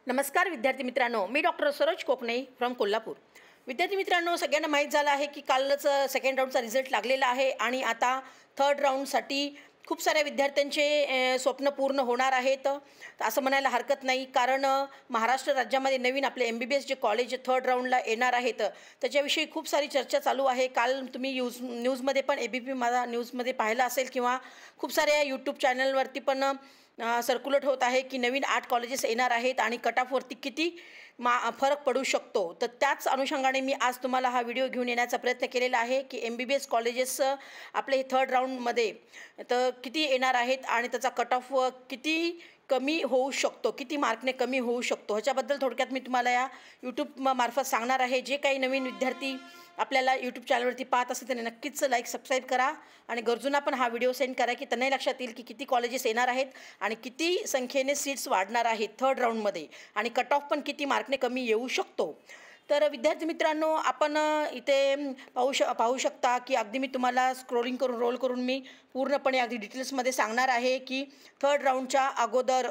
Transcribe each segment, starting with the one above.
नमस्कार विद्यार्थी मित्रांनो, मी डॉक्टर सरोज कोकणे फ्रॉम कोल्हापूर। विद्यार्थी मित्रांनो, सगळ्यांना माहीत झालं आहे की कालच सेकंड राऊंडचा रिझल्ट लागलेला आहे आणि आता थर्ड राऊंडसाठी खूप साऱ्या विद्यार्थ्यांचे स्वप्न पूर्ण होणार आहेत असं म्हणायला हरकत नाही। कारण महाराष्ट्र राज्यामध्ये नवीन आपले MBBS जे कॉलेज थर्ड राऊंडला येणार आहेत त्याच्याविषयी खूप सारी चर्चा चालू आहे। काल तुम्ही न्यूजमध्ये पण ABP माझा न्यूजमध्ये पाहिलं असेल किंवा खूप साऱ्या यूट्यूब चॅनलवरती पण सर्क्युलेट होत आहे की नवीन 8 कॉलेजेस येणार आहेत आणि कट ऑफवरती किती फरक पडू शकतो। तर त्याच अनुषंगाने मी आज तुम्हाला हा व्हिडिओ घेऊन येण्याचा प्रयत्न केलेला आहे की MBBS कॉलेजेस आपले थर्ड राऊंडमध्ये तर किती येणार आहेत आणि त्याचा कट ऑफ किती कमी होऊ शकतो, किती मार्कने कमी होऊ शकतो ह्याच्याबद्दल थोडक्यात मी तुम्हाला या यूट्यूब मार्फत सांगणार आहे। जे काही नवीन विद्यार्थी आपल्याला यूट्यूब चॅनलवरती पाहत असेल त्यांनी नक्कीच लाईक सबस्क्राईब करा आणि गरजूंना पण हा व्हिडिओ सेंड करा की त्यांनाही लक्षात येईल की किती कॉलेजेस येणार आहेत आणि किती संख्येने सीट्स वाढणार आहेत थर्ड राऊंडमध्ये आणि कट ऑफ पण किती मार्कने कमी येऊ शकतो। तर विद्यार्थी मित्रांनो, आपण इथे पाहू शकता की अगदी मी तुम्हाला स्क्रोलिंग करून रोल करून मी पूर्णपणे अगदी डिटेल्समध्ये सांगणार आहे की थर्ड राऊंडच्या अगोदर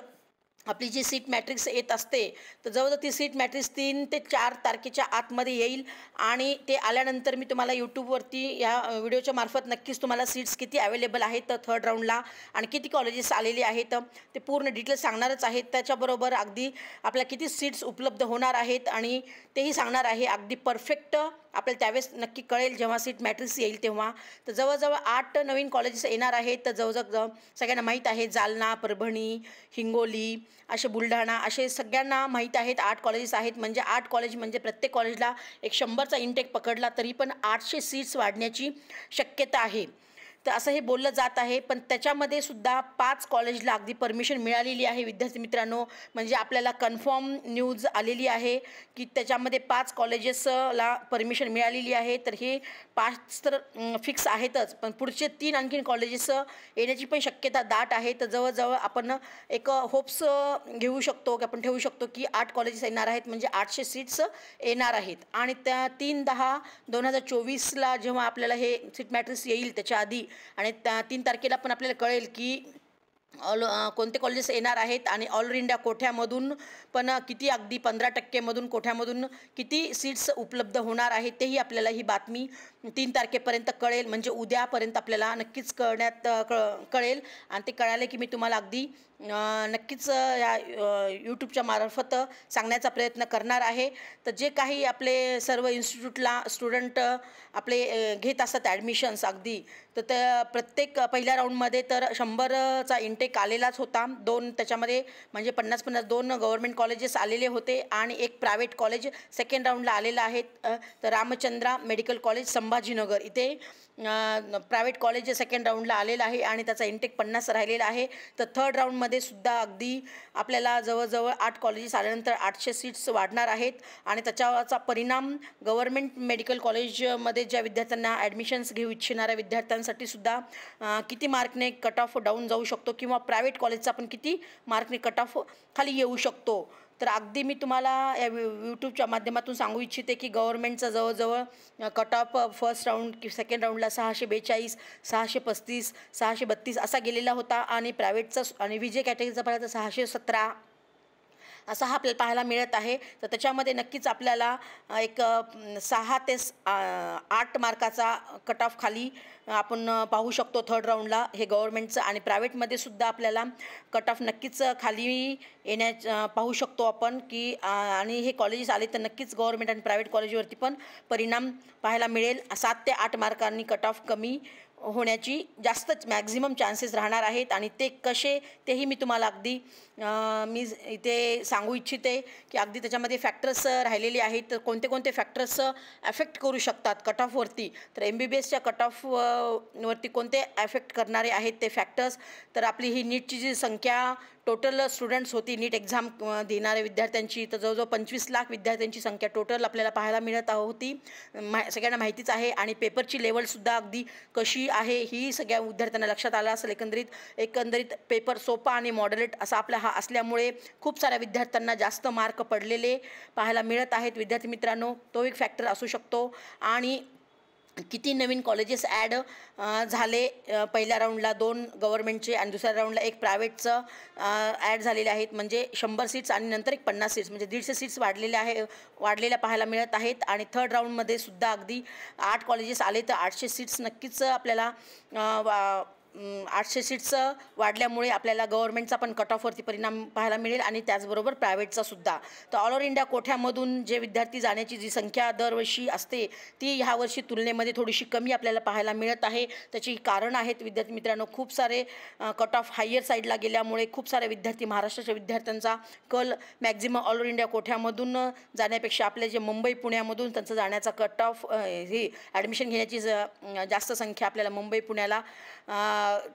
आपली जी सीट मॅट्रिक्स येत असते तर जवळजवळ ती सीट मॅट्रिक्स 3 ते 4 तारखेच्या आतमध्ये येईल आणि ते आल्यानंतर मी तुम्हाला यूट्यूबवरती या व्हिडिओच्या मार्फत नक्कीच तुम्हाला सीट्स किती अवेलेबल आहेत थर्ड राऊंडला आणि किती कॉलेजेस आलेले आहेत ते पूर्ण डिटेल्स सांगणारच आहेत। त्याच्याबरोबर अगदी आपल्याला किती सीट्स उपलब्ध होणार आहेत आणि तेही सांगणार आहे। अगदी परफेक्ट आपल्याला त्यावेळेस नक्की कळेल जेव्हा सीट मॅट्रिक्स येईल तेव्हा। तर जवळजवळ 8 नवीन कॉलेजेस येणार आहेत। तर जवळजवळ सगळ्यांना माहीत आहे जालना, परभणी, हिंगोली, असे बुलढाणा असे सगळ्यांना माहीत आहेत 8 कॉलेजेस आहेत। म्हणजे 8 कॉलेज म्हणजे प्रत्येक कॉलेजला एक 100चा इंटेक पकडला तरी पण 800 सीट्स वाढण्याची शक्यता आहे। तर असं हे बोललं जात आहे। पण त्याच्यामध्ये सुद्धा 5 कॉलेजला अगदी परमिशन मिळालेली आहे विद्यार्थी मित्रांनो। म्हणजे आपल्याला कन्फर्म न्यूज आलेली आहे की त्याच्यामध्ये 5 कॉलेजेसला परमिशन मिळालेली आहे। तर हे 5 तर फिक्स आहेतच, पण पुढचे 3 आणखीन कॉलेजेस येण्याची पण शक्यता दाट आहे। तर जवळजवळ आपण एक होप्स घेऊ शकतो की आपण ठेवू शकतो की 8 कॉलेजेस येणार आहेत म्हणजे 800 सीट्स येणार आहेत। आणि त्या 3/10/2024ला जेव्हा आपल्याला हे सीट मॅट्रिक्स येईल त्याच्या आधी आणि 3 तारखेला पण आपल्याला कळेल की कोणते कॉलेजेस येणार आहेत आणि ऑल इंडिया कोठ्यामधून पण किती अगदी 15% मधून कोठ्यामधून किती सीट्स उपलब्ध होणार आहेत तेही आपल्याला ही बातमी 3 तारखेपर्यंत कळेल। म्हणजे उद्यापर्यंत आपल्याला नक्कीच कळेल आणि ते कळाले की मी तुम्हाला अगदी नक्कीच या यूट्यूबच्या मार्फत सांगण्याचा प्रयत्न करणार आहे। तर जे काही आपले सर्व इन्स्टिट्यूटला स्टुडंट आपले घेत असतात ॲडमिशन्स अगदी तर त्या प्रत्येक पहिल्या राऊंडमध्ये तर 100चा इंटेक आलेलाच होता। 2 त्याच्यामध्ये म्हणजे 50-50 2 गव्हर्मेंट कॉलेजेस आलेले होते आणि एक प्रायव्हेट कॉलेज सेकंड राऊंडला आलेलं आहे। तर रामचंद्रा मेडिकल कॉलेज संभाजीनगर इथे प्रायव्हेट कॉलेज सेकंड राऊंडला आलेलं आहे आणि त्याचा इंटेक 50 राहिलेला आहे। तर थर्ड राऊंडमध्ये सुद्धा अगदी आपल्याला जवळजवळ 8 कॉलेजेस आल्यानंतर 800 सीट्स वाढणार आहेत आणि त्याच्याचा परिणाम गव्हर्मेंट मेडिकल कॉलेजमध्ये ज्या विद्यार्थ्यांना ॲडमिशन्स घेऊ इच्छिणाऱ्या विद्यार्थ्यांसाठी सुद्धा किती मार्कने कट ऑफ डाऊन जाऊ शकतो किंवा प्रायव्हेट कॉलेजचा पण किती मार्कने कट ऑफ खाली येऊ शकतो। तर अगदी मी तुम्हाला या यूट्यूबच्या माध्यमातून सांगू इच्छिते की गव्हर्मेंटचा जवळजवळ कट ऑफ फर्स्ट राऊंड की सेकंड राऊंडला 642, 635, 632 असा गेलेला होता आणि प्रायव्हेटचा आणि विजय कॅटेगरीचा पाहिला तर 617 असा हा आपल्याला पाहायला मिळत आहे। तर त्याच्यामध्ये नक्कीच आपल्याला एक 6 ते 8 मार्काचा कट ऑफ खाली आपण पाहू शकतो थर्ड राऊंडला हे गव्हर्मेंटचं आणि प्रायव्हेटमध्ये सुद्धा आपल्याला कट ऑफ नक्कीच खाली पाहू शकतो आपण की आणि हे कॉलेजेस आले तर नक्कीच गव्हर्मेंट आणि प्रायव्हेट कॉलेजवरती पण परिणाम पाहायला मिळेल। 7 ते 8 मार्कांनी कट ऑफ कमी होण्याची जास्तच मॅक्झिमम चान्सेस राहणार आहेत आणि ते कसे तेही मी तुम्हाला अगदी मी इथे सांगू इच्छिते की अगदी त्याच्यामध्ये फॅक्टर्स राहिलेले आहेत। तर कोणते कोणते फॅक्टर्स अफेक्ट करू शकतात कट ऑफवरती तर MBBSच्या कट ऑफवरती कोणते अफेक्ट करणारे आहेत ते फॅक्टर्स। तर आपली ही नीटची जी संख्या टोटल स्टुडंट्स होती नीट एक्झाम देणाऱ्या विद्यार्थ्यांची तर जवळजवळ 25 लाख विद्यार्थ्यांची संख्या टोटल आपल्याला पाहायला मिळत होती, सगळ्यांना माहितीच आहे। आणि पेपरची लेवलसुद्धा अगदी कशी आहे ही सगळ्या विद्यार्थ्यांना लक्षात आलं असेल। एकंदरीत पेपर सोपा आणि मॉडरेट असा आपला हा असल्यामुळे खूप साऱ्या विद्यार्थ्यांना जास्त मार्क पडलेले पाहायला मिळत आहेत विद्यार्थी मित्रांनो। तो एक फॅक्टर असू शकतो आणि किती नवीन कॉलेजेस ॲड झाले, पहिल्या राऊंडला 2 गव्हर्नमेंटचे आणि दुसऱ्या राऊंडला 1 प्रायव्हेटचं ॲड झालेले आहेत. म्हणजे 100 सीट्स आणि नंतर एक 50 सीट्स म्हणजे 150 सीट्स वाढलेल्या पाहायला मिळत आहेत. आणि थर्ड राऊंडमध्ये सुद्धा अगदी 8 कॉलेजेस आले तर 800 सीट्स नक्कीच आपल्याला 800 सीट्स वाढल्यामुळे आपल्याला गव्हर्नमेंटचा पण कट ऑफवरती परिणाम पाहायला मिळेल आणि त्याचबरोबर प्रायव्हेटचा सुद्धा. तर ऑल ओव्हर इंडिया कोठ्यामधून जे विद्यार्थी जाण्याची जी संख्या दरवर्षी असते ती ह्या वर्षी तुलनेमध्ये थोडीशी कमी आपल्याला पाहायला मिळत आहे. त्याची कारणं आहेत विद्यार्थी मित्रांनो, खूप सारे कट ऑफ हायर साईडला गेल्यामुळे खूप सारे विद्यार्थी, महाराष्ट्राच्या विद्यार्थ्यांचा कल मॅक्झिमम ऑल ओव्हर इंडिया कोठ्यामधून जाण्यापेक्षा आपले जे मुंबई पुण्यामधून त्यांचं जाण्याचा कट ऑफ हे ॲडमिशन घेण्याची जास्त संख्या आपल्याला मुंबई पुण्याला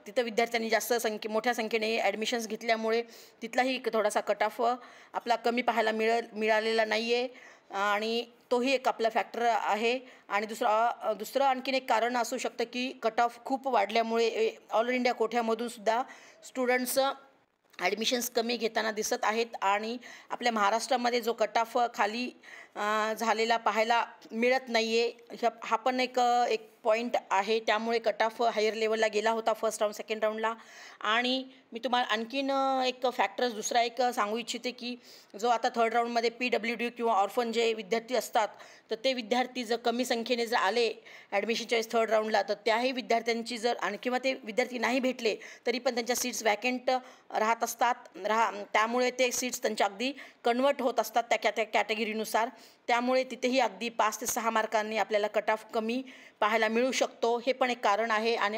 तिथं विद्यार्थ्यांनी मोठ्या संख्येने ॲडमिशन्स घेतल्यामुळे तिथलाही थोडासा कट ऑफ आपला कमी पाहायला मिळालेला नाही आहे आणि तोही एक आपला फॅक्टर आहे. आणि दुसरं आणखीन एक कारण असू शकतं की कट ऑफ खूप वाढल्यामुळे ऑल इंडिया कोठ्यामधून सुद्धा स्टुडंट्स ॲडमिशन्स कमी घेताना दिसत आहेत आणि आपल्या महाराष्ट्रामध्ये जो कट ऑफ खाली झालेला पाहायला मिळत नाही आहे, हा पण एक पॉईंट आहे. त्यामुळे कट ऑफ हायर लेवलला गेला होता फर्स्ट राऊंड सेकंड राऊंडला. आणि मी तुम्हाला आणखीन एक फॅक्टर्स दुसरा एक सांगू इच्छिते की जो आता थर्ड राऊंडमध्ये PWD किंवा ऑर्फन जे विद्यार्थी असतात तर ते विद्यार्थी जर कमी संख्येने जर आले ॲडमिशनच्या वेळेस थर्ड राऊंडला तर त्याही विद्यार्थ्यांची जर आणि किंवा ते विद्यार्थी नाही भेटले तरी पण त्यांच्या सीट्स वॅकेंट राहत असतात. त्यामुळे ते सीट्स त्यांच्या अगदी कन्वर्ट होत असतात त्या कॅटेगरीनुसार. त्यामुळे तिथेही अगदी 5 ते 6 मार्कांनी आपल्याला कट ऑफ कमी पाहायला मिळू शकतो. हे पण एक कारण आहे. आणि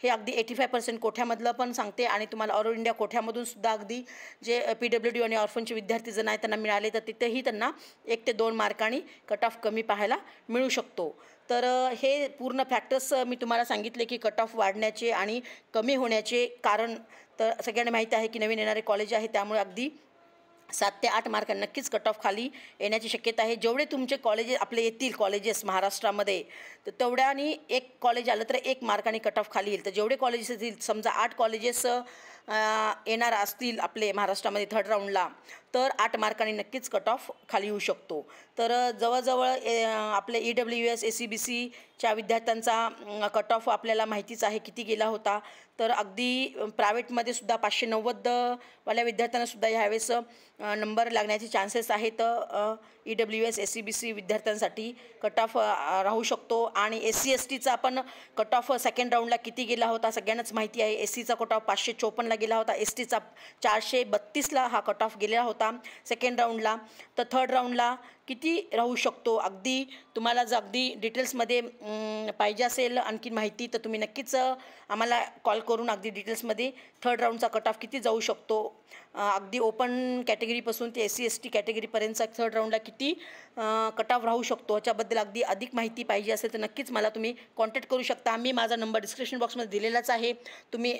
हे अगदी 85% कोठ्यामधलं पण सांगते आणि तुम्हाला ऑल इंडिया कोठ्यामधून सुद्धा अगदी जे PWD आणि ऑर्फनचे विद्यार्थी जर नाही त्यांना मिळाले तर तिथेही त्यांना 1 ते 2 मार्कांनी कट ऑफ कमी पाहायला मिळू शकतो. तर हे पूर्ण फॅक्टर्स मी तुम्हाला सांगितले की कट ऑफ वाढण्याचे आणि कमी होण्याचे कारण. तर सगळ्यांना माहिती आहे की नवीन येणारे कॉलेज आहे त्यामुळे अगदी 7 ते 8 मार्क नक्कीच कट ऑफ खाली येण्याची शक्यता आहे. जेवढे तुमचे कॉलेजेस आपले येतील कॉलेजेस महाराष्ट्रामध्ये तर तेवढ्यानी 1 कॉलेज आलं तर 1 मार्काने कट ऑफ खाली येईल. तर जेवढे कॉलेजेस येतील, समजा 8 कॉलेजेस येणार असतील आपले महाराष्ट्रामध्ये थर्ड राऊंडला तर 8 मार्कांनी नक्कीच कट ऑफ खाली येऊ शकतो. तर जवळजवळ आपले EWS ACBCच्या विद्यार्थ्यांचा कट ऑफ आपल्याला माहितीच आहे किती गेला होता. तर अगदी प्रायव्हेटमध्ये सुद्धा 590 वाल्या विद्यार्थ्यांनासुद्धा ह्यावेळेस नंबर लागण्याचे चान्सेस आहेत. EWS ACBC विद्यार्थ्यांसाठी कट ऑफ राहू शकतो. आणि SC STचा पण कट ऑफ सेकंड राऊंडला किती गेला होता सगळ्यांनाच माहिती आहे. SCचा कट ऑफ 554ला गेला होता, STचा 432ला हा कट ऑफ गेलेला होता सेकंड राऊंडला. तर थर्ड राऊंडला किती राहू शकतो अगदी तुम्हाला जर अगदी डिटेल्समध्ये पाहिजे असेल आणखी माहिती तर तुम्ही नक्कीच आम्हाला कॉल करून अगदी डिटेल्समध्ये थर्ड राऊंडचा कट ऑफ किती जाऊ शकतो, अगदी ओपन कॅटेगरीपासून ते SC ST कॅटेगरीपर्यंतचा थर्ड राऊंडला किती कट ऑफ राहू शकतो याच्याबद्दल अगदी अधिक माहिती पाहिजे असेल तर नक्कीच मला तुम्ही कॉन्टॅक्ट करू शकता. मी माझा नंबर डिस्क्रिप्शन बॉक्समध्ये दिलेलाच आहे. तुम्ही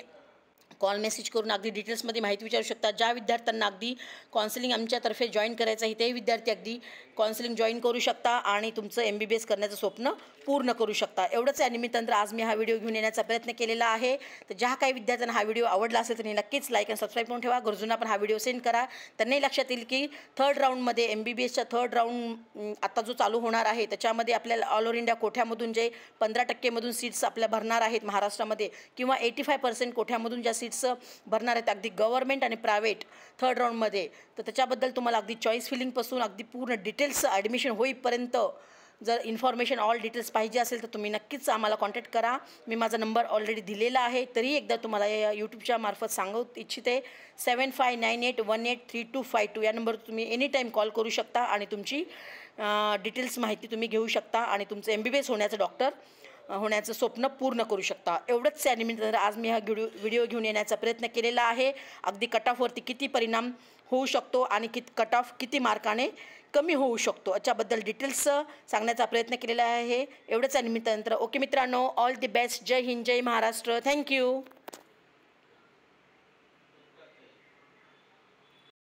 कॉल मेसेज करून अगदी डिटेल्समध्ये माहिती विचारू शकता. ज्या विद्यार्थ्यांना अगदी काउन्सिलिंग आमच्यातर्फे जॉईन करायचं आहे तेही विद्यार्थी अगदी काउन्सिलिंग जॉईन करू शकता आणि तुमचं MBBS करण्याचं स्वप्न पूर्ण करू शकता. एवढंच आहे. निमित्तानं आज मी हा व्हिडिओ घेऊन येण्याचा प्रयत्न केलेला आहे. तर ज्या काही विद्यार्थ्यांना हा व्हिडिओ आवडला असेल तर नक्कीच लाईक आणि सबस्क्राईब करून ठेवा. गरजूंना पण हा व्हिडिओ सेंड करा. त्यांनाही लक्षात येईल की थर्ड राऊंडमध्ये MBBSच्या थर्ड राऊंड आता जो चालू होणार आहे त्याच्यामध्ये आपल्याला ऑल ओव्हर इंडिया कोठ्यामधून जे 15% सीट्स आपल्या भरणार आहेत महाराष्ट्रामध्ये किंवा 85% कोठ्यामधून ज्या सीट्स भरणार आहेत अगदी गव्हर्नमेंट आणि प्रायव्हेट थर्ड राऊंडमध्ये, तर त्याच्याबद्दल तुम्हाला अगदी चॉईस फिलिंगपासून अगदी पूर्ण डिटेल्स ॲडमिशन होईपर्यंत जर इन्फॉर्मेशन ऑल डिटेल्स पाहिजे असेल तर तुम्ही नक्कीच आम्हाला कॉन्टॅक्ट करा. मी माझा नंबर ऑलरेडी दिलेला आहे तरी एकदा तुम्हाला या यूट्यूबच्या मार्फत सांगू इच्छिते. 7598183252 या नंबरवर तुम्ही एनी टाईम कॉल करू शकता आणि तुमची डिटेल्स माहिती तुम्ही घेऊ शकता आणि तुमचं MBBS होण्याचं डॉक्टर होण्याचं स्वप्न पूर्ण करू शकता. एवढंच या निमित्तानं आज मी हा व्हिडिओ घेऊन येण्याचा प्रयत्न केलेला आहे. अगदी कट ऑफवरती किती परिणाम होऊ शकतो आणि कट ऑफ किती मार्काने कमी होऊ शकतो याच्याबद्दल डिटेल्स सांगण्याचा प्रयत्न केलेला आहे. एवढंच या निमित्तानं. ओके मित्रांनो, ऑल दी बेस्ट. जय हिंद, जय महाराष्ट्र. थँक्यू.